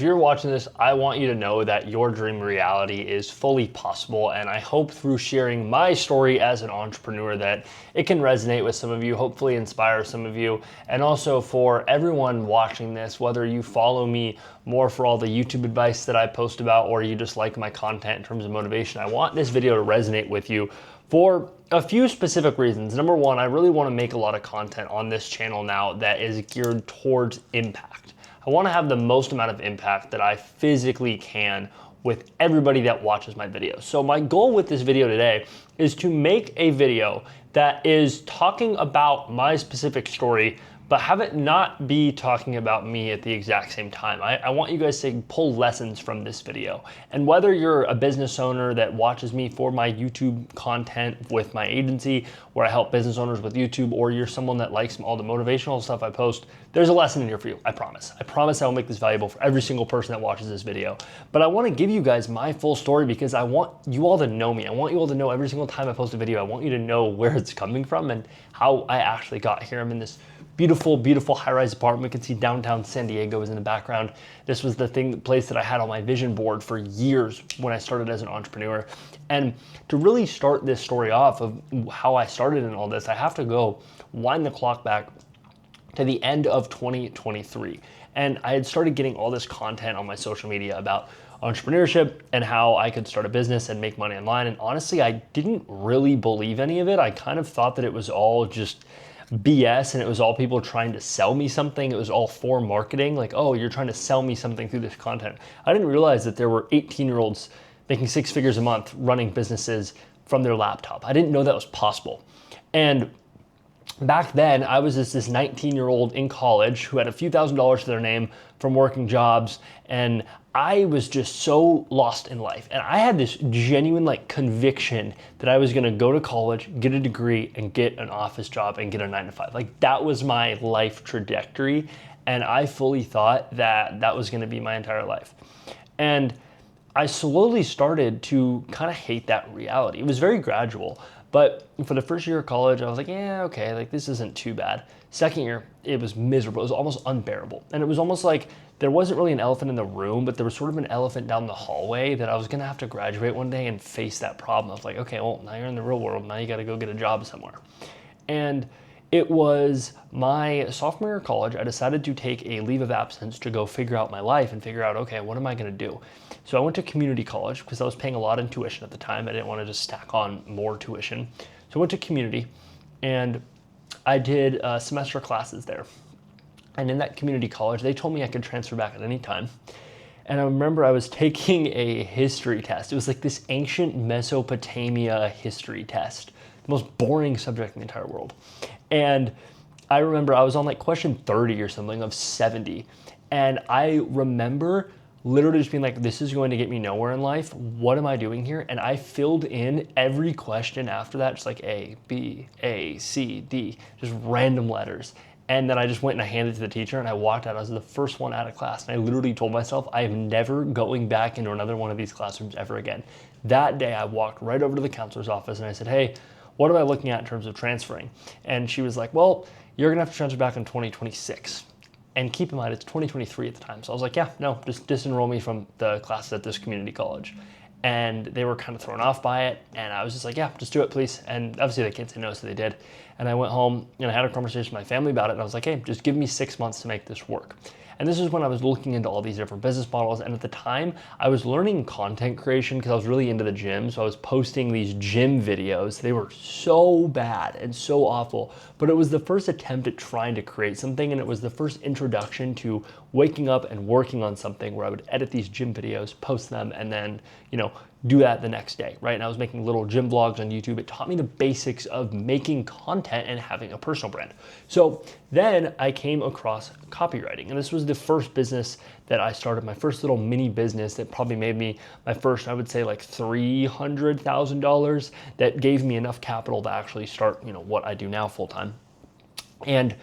If you're watching this, I want you to know that your dream reality is fully possible, and I hope through sharing my story as an entrepreneur that it can resonate with some of you, hopefully inspire some of you, and also for everyone watching this, whether you follow me more for all the YouTube advice that I post about or you just like my content in terms of motivation. I want this video to resonate with you for a few specific reasons. Number one, I really want to make a lot of content on this channel now that is geared towards impact. I want to have the most amount of impact that I physically can with everybody that watches my videos. So my goal with this video today is to make a video that is talking about my specific story, but have it not be talking about me at the exact same time. I want you guys to pull lessons from this video. And whether you're a business owner that watches me for my YouTube content with my agency, where I help business owners with YouTube, or you're someone that likes all the motivational stuff I post, there's a lesson in here for you, I promise. I promise I will make this valuable for every single person that watches this video. But I wanna give you guys my full story because I want you all to know me. I want you all to know every single time I post a video, I want you to know where it's coming from and how I actually got here. I'm in this beautiful, beautiful high-rise apartment. You can see downtown San Diego is in the background. This was the place that I had on my vision board for years when I started as an entrepreneur. And to really start this story off of how I started in all this, I have to go wind the clock back to the end of 2023. And I had started getting all this content on my social media about entrepreneurship and how I could start a business and make money online. And honestly, I didn't really believe any of it. I kind of thought that it was all just BS and it was all people trying to sell me something. It was all for marketing, like, oh, you're trying to sell me something through this content. I didn't realize that there were 18-year-olds making 6 figures a month running businesses from their laptop. I didn't know that was possible. And back then, I was this 19-year-old in college who had a few $1,000s to their name from working jobs, and I was just so lost in life. And I had this genuine conviction that I was gonna go to college, get a degree, and get an office job and get a 9-to-5. Like, that was my life trajectory, and I fully thought that that was gonna be my entire life. And I slowly started to kind of hate that reality. It was very gradual. But for the first year of college, I was like, yeah, okay, like this isn't too bad. Second year, it was miserable. It was almost unbearable. And it was almost like there wasn't really an elephant in the room, but there was sort of an elephant down the hallway that I was gonna have to graduate one day and face that problem of like, okay, well, now you're in the real world. Now you gotta go get a job somewhere. And it was my sophomore year of college. I decided to take a leave of absence to go figure out my life and figure out, okay, what am I gonna do? So I went to community college because I was paying a lot in tuition at the time. I didn't want to just stack on more tuition. So I went to community and I did semester classes there. And in that community college, they told me I could transfer back at any time. And I remember I was taking a history test. It was like this ancient Mesopotamia history test, the most boring subject in the entire world. And I remember I was on like question 30 or something of 70. And I remember literally just being like, this is going to get me nowhere in life. What am I doing here? And I filled in every question after that, just like A, B, A, C, D, just random letters. And then I just went and I handed it to the teacher and I walked out. I was the first one out of class. And I literally told myself, I am never going back into another one of these classrooms ever again. That day I walked right over to the counselor's office and I said, hey, what am I looking at in terms of transferring? And she was like, well, you're gonna have to transfer back in 2026. And keep in mind, it's 2023 at the time. So I was like, yeah, no, just disenroll me from the classes at this community college. And they were kind of thrown off by it. And I was just like, yeah, just do it, please. And obviously they can't say no, so they did. And I went home and I had a conversation with my family about it. And I was like, hey, just give me 6 months to make this work. And this is when I was looking into all these different business models. And at the time, I was learning content creation because I was really into the gym. So I was posting these gym videos. They were so bad and so awful, but it was the first attempt at trying to create something. And it was the first introduction to waking up and working on something where I would edit these gym videos, post them, and then, do that the next day, right? And I was making little gym vlogs on YouTube. It taught me the basics of making content and having a personal brand. So then I came across copywriting. And this was the first business that I started, my first little mini business that probably made me my first, I would say like $300,000 that gave me enough capital to actually start, what I do now full time. And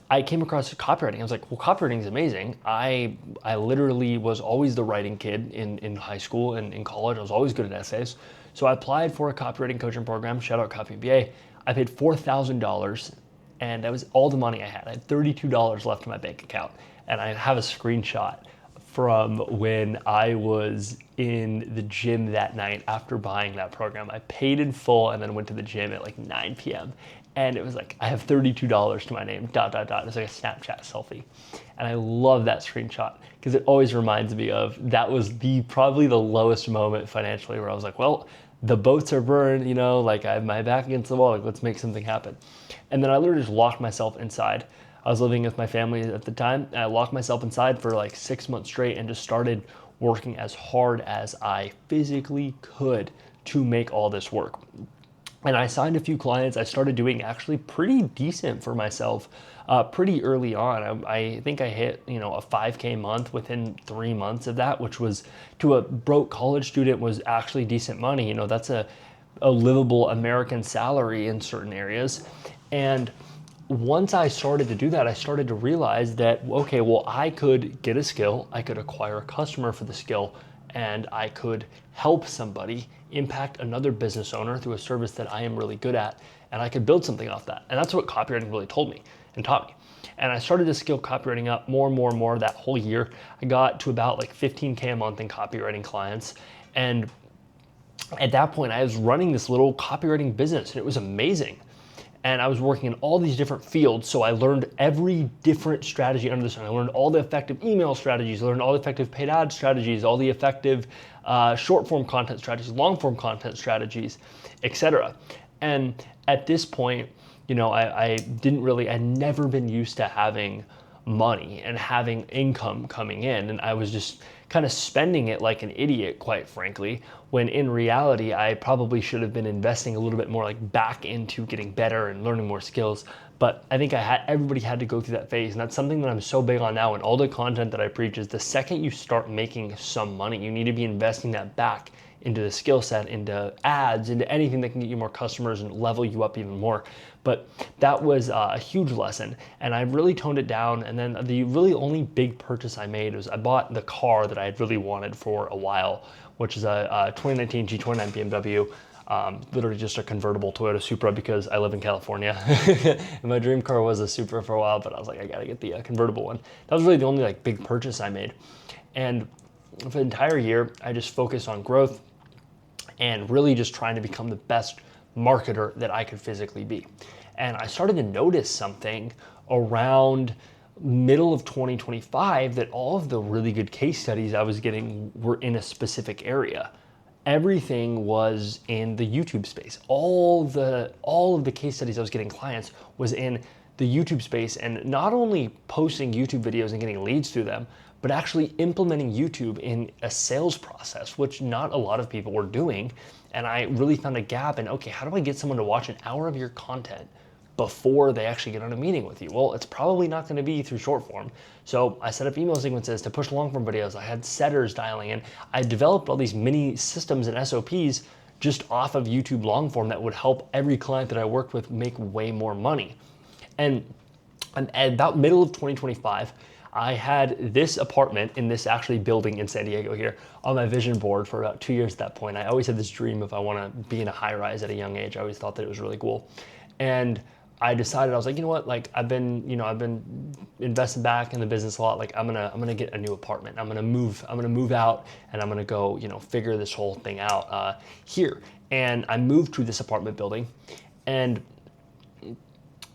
I came across copywriting. I was like, well, copywriting is amazing. I literally was always the writing kid in high school and in college. I was always good at essays. So I applied for a copywriting coaching program, shout out Copy MBA. I paid $4,000 and that was all the money I had. I had $32 left in my bank account. And I have a screenshot from when I was in the gym that night after buying that program. I paid in full and then went to the gym at like 9 p.m. And it was like, I have $32 to my name, ... It's like a Snapchat selfie. And I love that screenshot because it always reminds me of, that was probably the lowest moment financially where I was like, well, the boats are burned, you know, like I have my back against the wall, like let's make something happen. And then I literally just locked myself inside. I was living with my family at the time. And I locked myself inside for like 6 months straight and just started working as hard as I physically could to make all this work. And I signed a few clients. I started doing actually pretty decent for myself pretty early on. I think I hit, you know, a 5K month within 3 months of that, which was, to a broke college student, was actually decent money. You know, that's a livable American salary in certain areas. And once I started to do that, I started to realize that, okay, well, I could get a skill, I could acquire a customer for the skill, and I could help somebody impact another business owner through a service that I am really good at, and I could build something off that. And that's what copywriting really told me and taught me. And I started to scale copywriting up more and more and more that whole year. I got to about like 15K a month in copywriting clients. And at that point, I was running this little copywriting business, and it was amazing. And I was working in all these different fields, so I learned every different strategy under the sun. I learned all the effective email strategies, I learned all the effective paid ad strategies, all the effective short form content strategies, long form content strategies, etc. And at this point, you know, I'd never been used to having money and having income coming in, and I was just kind of spending it like an idiot, quite frankly, when in reality I probably should have been investing a little bit more like back into getting better and learning more skills. But I think everybody had to go through that phase, and that's something that I'm so big on now. And all the content that I preach is, the second you start making some money, you need to be investing that back into the skill set, into ads, into anything that can get you more customers and level you up even more. But that was a huge lesson, and I really toned it down. And then the really only big purchase I made was I bought the car that I had really wanted for a while, which is a 2019 G29 BMW, literally just a convertible Toyota Supra, because I live in California. And my dream car was a Supra for a while, but I was like, I gotta get the convertible one. That was really the only like big purchase I made. And for the entire year, I just focused on growth and really just trying to become the best marketer that I could physically be. And I started to notice something around middle of 2025, that all of the really good case studies I was getting were in a specific area. Everything was in the YouTube space. All of the case studies I was getting clients was in the YouTube space, and not only posting YouTube videos and getting leads through them, but actually implementing YouTube in a sales process, which not a lot of people were doing. And I really found a gap in, okay, how do I get someone to watch an hour of your content before they actually get on a meeting with you? Well, it's probably not gonna be through short form. So I set up email sequences to push long form videos. I had setters dialing in. I developed all these mini systems and SOPs just off of YouTube long form that would help every client that I worked with make way more money. And at about middle of 2025, I had this apartment in this actually building in San Diego here on my vision board for about 2 years at that point. I always had this dream of, I want to be in a high rise at a young age. I always thought that it was really cool. And I decided, I was like, you know what, like I've been investing back in the business a lot. Like I'm gonna get a new apartment. I'm gonna move out, and I'm gonna go, figure this whole thing out here. And I moved to this apartment building, and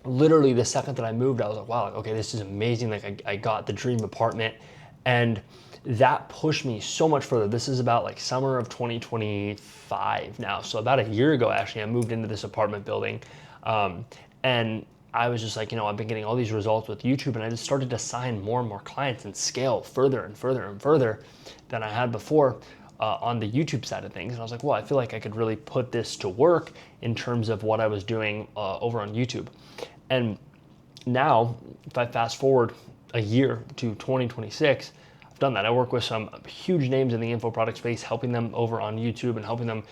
literally the second that I moved, I was like, wow, okay, this is amazing. Like I got the dream apartment, and that pushed me so much further. This is about like summer of 2025 now. So about a year ago, actually, I moved into this apartment building. And I was just like, I've been getting all these results with YouTube, and I just started to sign more and more clients and scale further and further and further than I had before on the YouTube side of things. And I was like, well, I feel like I could really put this to work in terms of what I was doing over on YouTube. And now, if I fast forward a year to 2026, I've done that. I work with some huge names in the info product space, helping them over on YouTube and helping them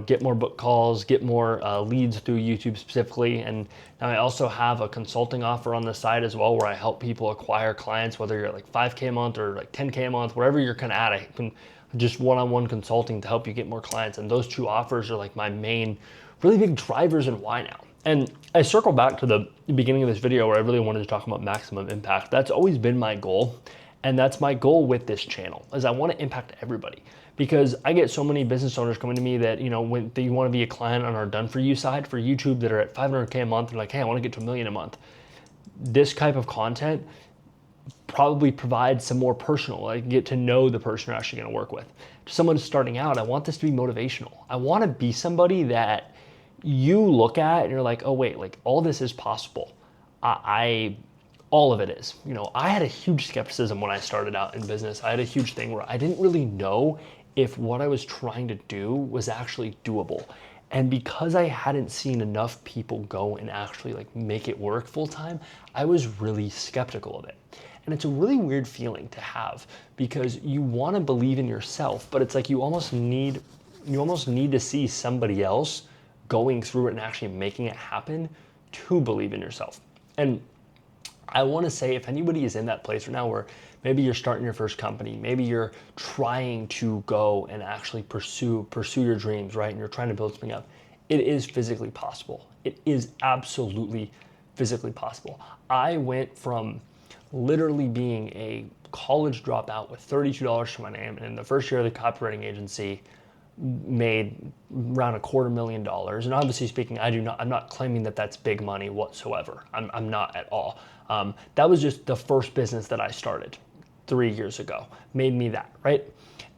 get more book calls, get more leads through YouTube specifically. And now I also have a consulting offer on the side as well, where I help people acquire clients, whether you're at like 5K a month or like 10K a month, wherever you're kind of at. I can just one-on-one consulting to help you get more clients. And those two offers are like my main, really big drivers and why now. And I circle back to the beginning of this video where I really wanted to talk about maximum impact. That's always been my goal. And that's my goal with this channel, is I want to impact everybody, because I get so many business owners coming to me that, when they want to be a client on our done for you side for YouTube that are at 500K a month. They're like, hey, I want to get to 1 million a month. This type of content probably provide some more personal, like get to know the person you're actually going to work with. To someone starting out, I want this to be motivational. I want to be somebody that you look at and you're like, oh wait, like all this is possible. All of it is. I had a huge skepticism when I started out in business. I had a huge thing where I didn't really know if what I was trying to do was actually doable. And because I hadn't seen enough people go and actually like make it work full time, I was really skeptical of it. And it's a really weird feeling to have, because you want to believe in yourself, but it's like you almost need to see somebody else going through it and actually making it happen to believe in yourself. And I want to say, if anybody is in that place right now where maybe you're starting your first company, maybe you're trying to go and actually pursue your dreams, right? And you're trying to build something up, it is physically possible. It is absolutely physically possible. I went from literally being a college dropout with $32 to my name, and in the first year of the copywriting agency, made around $250,000. And obviously speaking, I'm not claiming that that's big money whatsoever. I'm not at all. That was just the first business that I started 3 years ago, made me that, right?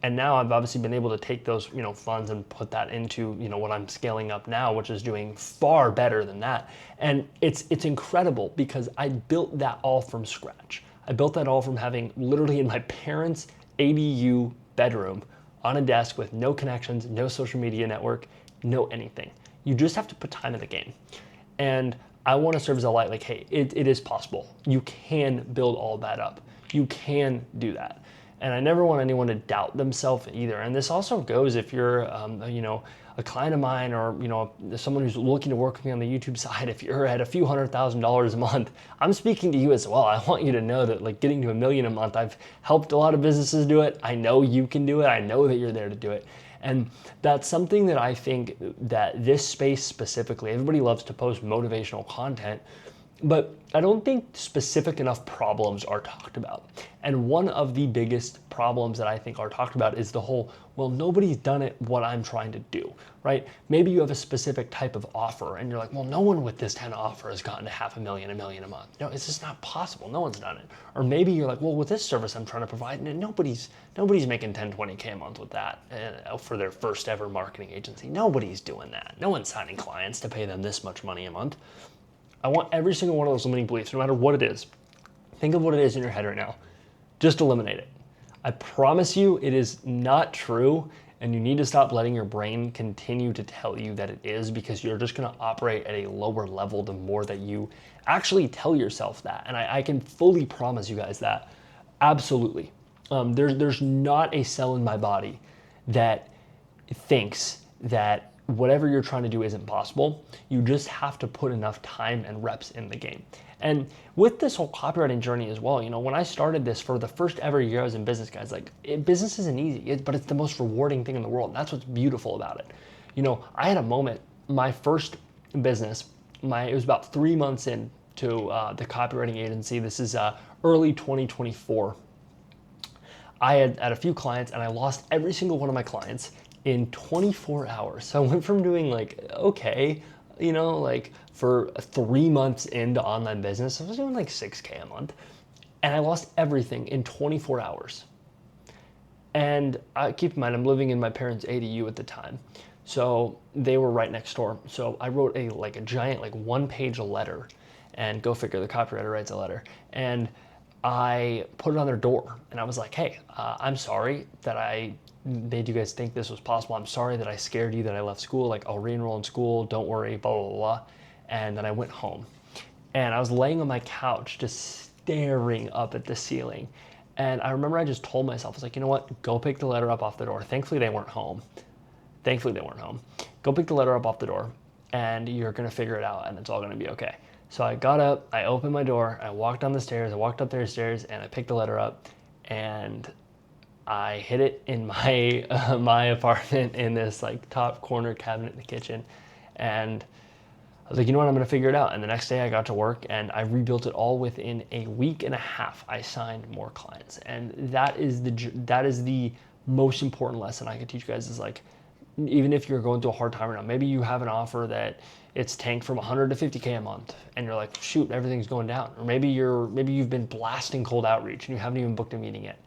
And now I've obviously been able to take those, funds and put that into, what I'm scaling up now, which is doing far better than that. And it's incredible, because I built that all from scratch. I built that all from having literally in my parents' ADU bedroom on a desk with no connections, no social media network, no anything. You just have to put time in the game. And I want to serve as a light, like, hey, it is possible. You can build all that up. You can do that. And I never want anyone to doubt themselves either. And this also goes if you're, a client of mine, or, someone who's looking to work with me on the YouTube side. If you're at a few $100,000 a month, I'm speaking to you as well. I want you to know that, like, getting to 1 million a month, I've helped a lot of businesses do it. I know you can do it. I know that you're there to do it. And that's something that I think that this space specifically, everybody loves to post motivational content, but I don't think specific enough problems are talked about. And one of the biggest problems that I think are talked about is the whole, well, nobody's done it what I'm trying to do, right? Maybe you have a specific type of offer and you're like, well, no one with this kind of offer has gotten to $500,000, $1 million a month. No, it's just not possible. No one's done it. Or maybe you're like, well, with this service I'm trying to provide, nobody's making 10, 20K a month with that for their first ever marketing agency. Nobody's doing that. No one's signing clients to pay them this much money a month. I want every single one of those limiting beliefs, no matter what it is. Think of what it is in your head right now. Just eliminate it. I promise you it is not true, and you need to stop letting your brain continue to tell you that it is, because you're just gonna operate at a lower level the more that you actually tell yourself that. And I can fully promise you guys that. Absolutely. There's not a cell in my body that thinks that whatever you're trying to do isn't possible. You just have to put enough time and reps in the game. And with this whole copywriting journey as well, when I started this for the first ever year I was in business, guys, business isn't easy, but it's the most rewarding thing in the world. And that's what's beautiful about it. I had a moment, my first business, it was about 3 months into the copywriting agency. This is early 2024. I had a few clients and I lost every single one of my clients in 24 hours. So I went from doing for 3 months into online business, I was doing like 6K a month, and I lost everything in 24 hours. And keep in mind, I'm living in my parents' ADU at the time. So they were right next door. So I wrote a giant 1-page letter, and go figure, the copywriter writes a letter. And I put it on their door and I was like, hey, I'm sorry that I made you guys think this was possible. I'm sorry that I scared you that I left school. I'll re-enroll in school. Don't worry, blah, blah, blah. And then I went home and I was laying on my couch just staring up at the ceiling. And I remember I just told myself, I was like, you know what? Go pick the letter up off the door. Thankfully, they weren't home. Go pick the letter up off the door and you're going to figure it out and it's all going to be okay. So I got up, I opened my door, I walked down the stairs, I walked up the stairs, and I picked the letter up, and I hid it in my my apartment in this top corner cabinet in the kitchen, and I was like, you know what, I'm gonna figure it out. And the next day I got to work and I rebuilt it all within a week and a half. I signed more clients. And that is the most important lesson I could teach you guys is like, even if you're going through a hard time right now, maybe you have an offer that it's tanked from 100 to 50K a month and you're like, shoot, everything's going down. Or maybe you've been blasting cold outreach and you haven't even booked a meeting yet.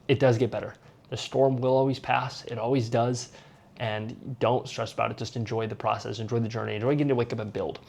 It does get better. The storm will always pass. It always does. And don't stress about it. Just enjoy the process, enjoy the journey, enjoy getting to wake up and build.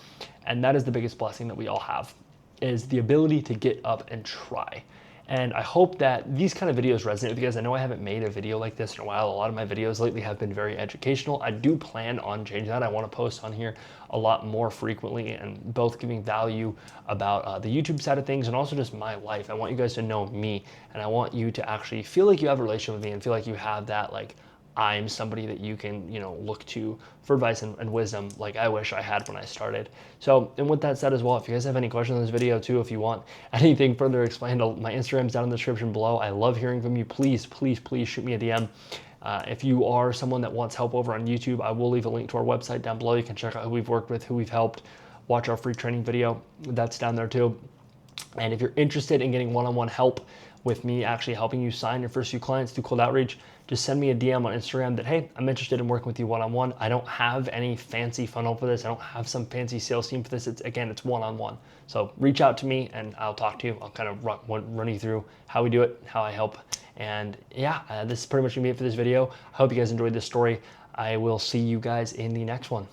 And that is the biggest blessing that we all have, is the ability to get up and try. And I hope that these kind of videos resonate with you guys. I know I haven't made a video like this in a while. A lot of my videos lately have been very educational. I do plan on changing that. I want to post on here a lot more frequently and both giving value about the YouTube side of things and also just my life. I want you guys to know me, and I want you to actually feel like you have a relationship with me and feel like you have that, like, I'm somebody that you can, look to for advice and wisdom like I wish I had when I started. So, and with that said as well, if you guys have any questions on this video too, if you want anything further explained, my Instagram's down in the description below. I love hearing from you. Please, please, please shoot me a DM. If you are someone that wants help over on YouTube, I will leave a link to our website down below. You can check out who we've worked with, who we've helped, watch our free training video. That's down there too. And if you're interested in getting one-on-one help with me actually helping you sign your first few clients through cold outreach, just send me a DM on Instagram that, hey, I'm interested in working with you one-on-one. I don't have any fancy funnel for this. I don't have some fancy sales team for this. It's one-on-one. So reach out to me and I'll talk to you. I'll kind of run you through how we do it, how I help. And yeah, this is pretty much gonna be it for this video. I hope you guys enjoyed this story. I will see you guys in the next one.